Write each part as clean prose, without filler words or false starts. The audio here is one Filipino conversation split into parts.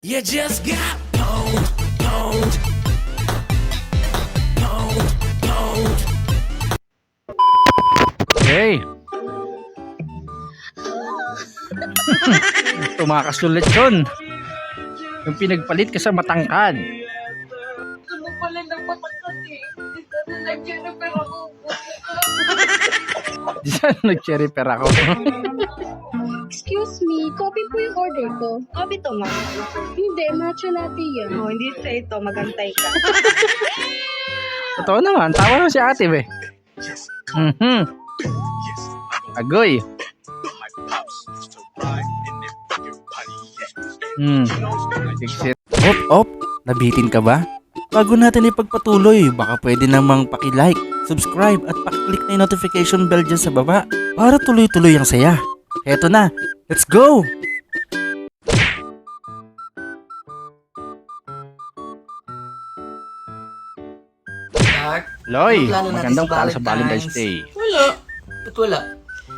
You just got pwned, pwned, pwned, pwned. Hey! Tumakas ulit yun. Yung pinagpalit ka sa matangkad. Gusto mo pala ng matangkad eh. Di sana nag-Jennifer ako. Di sana nag-cherry-per ako. Excuse me, coffee po yung order ko. Coffee to, ma'am. Hindi, matcha latte yan. Oh, hindi sa ito. Magantay ka. Totoo naman, tawa naman si ate be. Agoy. Op, nabitin ka ba? Bago natin ipagpatuloy, baka pwede namang paki-like, subscribe at pakiclick na yung notification bell dyan sa baba para tuloy-tuloy ang saya. Eto na, let's go! Loy, Plano natin magandang sa para sa Valentine's Day. Wala. Ba't wala?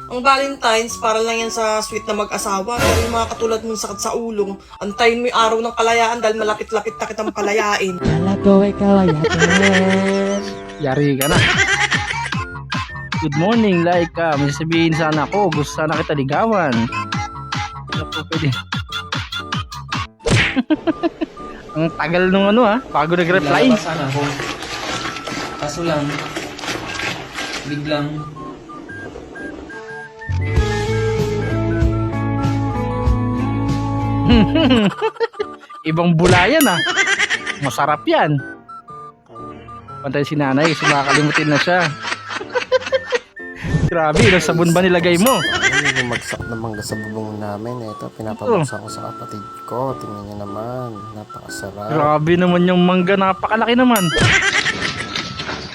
Ang Valentine's, para lang yan sa sweet na mag-asawa. Pero yung mga katulad mong sakit sa ulong, antayin mo yung araw ng kalayaan dahil malapit-lapit na kitang palayain. Yari ka na. Good morning, Laika. May sabihin sana ako. Gusto sana kita ligawan. Ano po pwede? Ang tagal nung ano ha. Bago nag-reply. Sana ako. Kaso lang, biglang Ibang bulayan ah. Masarap yan. Pantay si nanay. Sumakalimutin na siya. Grabe, ilang sabon ba nilagay mo? Ay, bumagsak na mangga sa bubong namin. Ito, pinapabagsak ko sa kapatid ko. Tingnan niyo naman. Napakasarap. Grabe naman yung mangga. Napakalaki naman.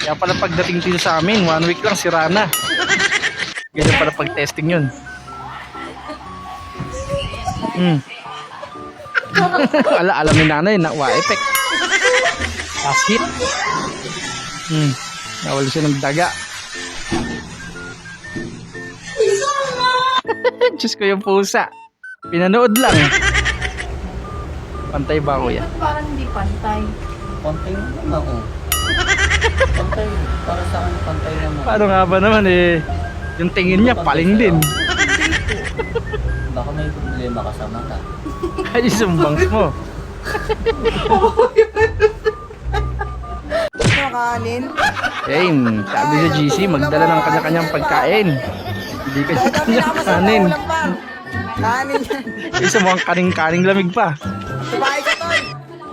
Kaya pala pagdating dito sa amin, 1 week lang sira na. Ganyan pala pag-testing yun. Alam ni nanay na effect. Last hit. Nawala siya ng daga. Diyos ko yung pusa. Pinanood lang. Pantay ba kuya? Parang hindi pantay. pantay naman ako. Pantay, para sa akin pantay naman. Paano nga ba naman eh? Yung tingin niya paling din. Baka may problema ka sa mata. Ay, sumbangs mo. Kanin. Game, sabi sa GC, magdala ng kanya-kanyang pagkain. Hindi kanya-kanyang kanin. Kanin yan. Isa mo ang kaning-kaning lamig pa. Sabay ka, Toy.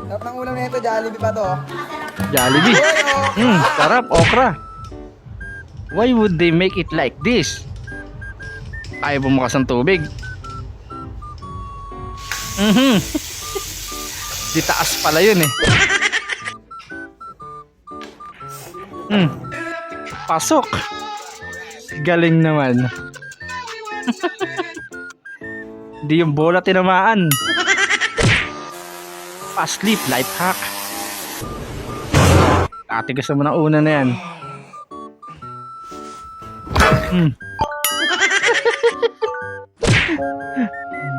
Sarap ng ulam na ito. Jollibee pa to. Jollibee. Sarap, okra. Why would they make it like this? Ayaw bumukas ng tubig. Di taas pala yun eh. Pasok. Galing naman. Di yung bola tinamaan. Fast sleep, life hack. Tatigas naman ang una na yan.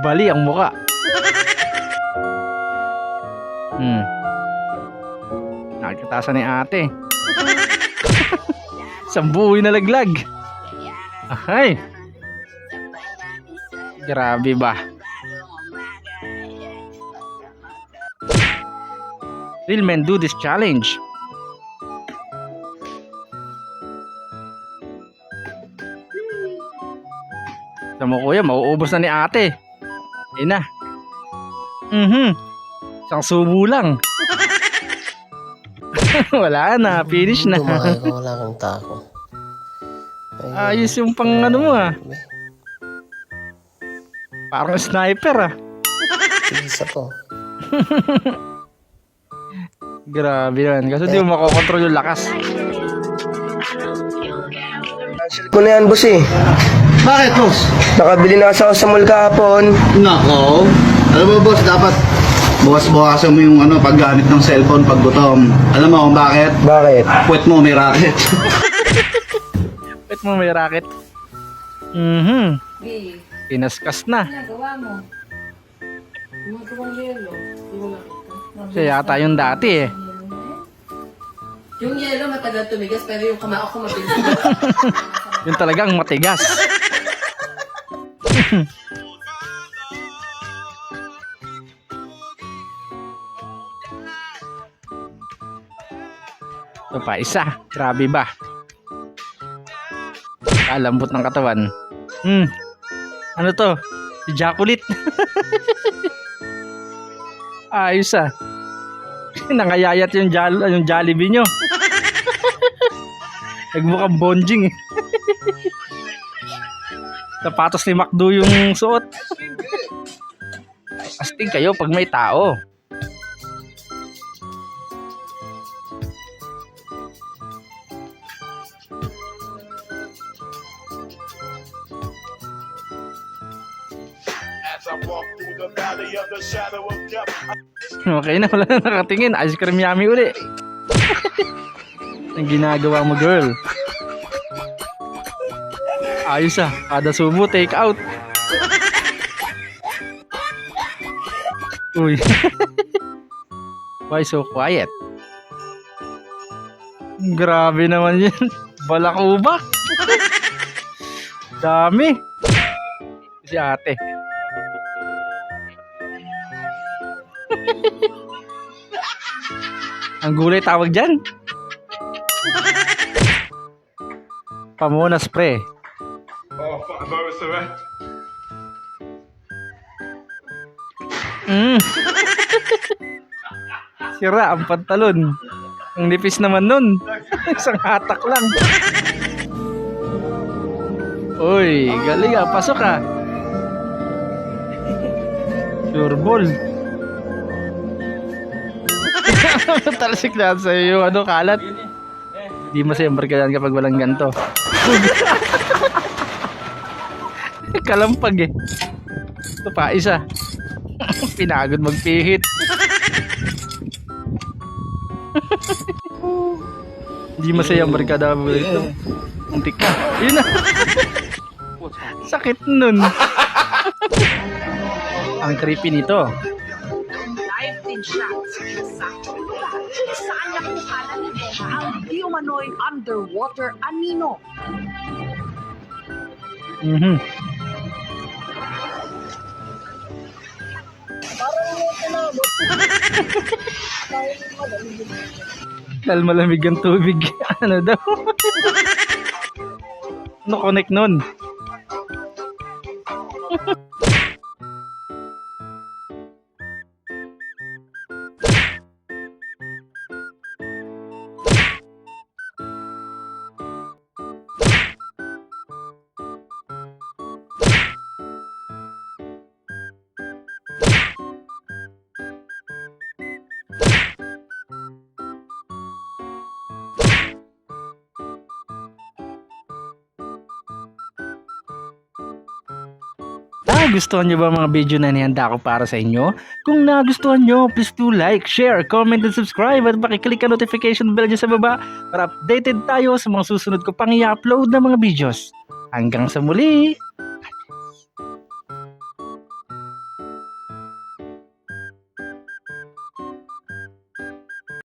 Bali ang muka. Nakikitasan ni ate. Sambuhay na laglag. Ay. Grabe ba? Real men do this challenge. Sa mo kuya, mauubos na ni ate. Ayun na. Isang subo lang. Wala na, finish na. Tumakay ko, wala kang tako. Ayos yung pang ano mo ah. Parang sniper ah. Isa to. Grabe yan. Kasi di mo makokontrol yung lakas. Ko na yan, boss eh. Bakit, boss? Nakabili na kasi ako sa mall kahapon. Nako. Alam mo, boss, dapat bukas-bukasan mo yung paggamit ng cellphone pag gutom. Alam mo kung bakit? Bakit? Puwet mo may racket. Wait mo, may racket. B, Pinaskas na. nagawa mo. Gumagawang yelo. Hindi mo nakita. Siya yata yung dati eh. Yung yelo matagal tumigas pero yung kamao ko mabilis. Yung talagang matigas. Ito pa, isa. Grabe ba? Kalambot ng katawan. Ano to? Ejaculate. Ayos ah. Nangayayat yung Jollibee nyo. Nagmukhang bonjing eh. Sapatos ni McDo yung suot. Astig kayo pag may tao. Okay na, wala na nakatingin. Ice cream yummy uli. Ang ginagawa mo, girl. Ayos ah, kada subo take out. Uy. Why so quiet? Grabe naman yan. Balakubak. Dami. Si ate. Ang gulay tawag dyan. Pamunas pre. Sira ang pantalon. Ang nipis naman nun. Isang hatak lang. Uy, galing ah. Pasok ah. Sure ball. Talasik na sa iyo ano kalat. Di masayang barkadan kapag walang ganto. Kalampag eh. Ito pa isa. Pinagod magpihit. Di masayang barkada ito. Untik ka. Yun na. Sakit nun. Ang creepy nito. Live din siya sa eksaktong lugar kung saan nakuha ni Neha ang di umano'y underwater anino. Dahil malamig ang tubig. Ano daw? Ano connect nun? Nagustuhan nyo ba mga video na nihanda ko para sa inyo? Kung nagustuhan nyo, please do like, share, comment, and subscribe at pakiclick ang notification bell dyan sa baba para updated tayo sa mga susunod ko pang i-upload na mga videos. Hanggang sa muli!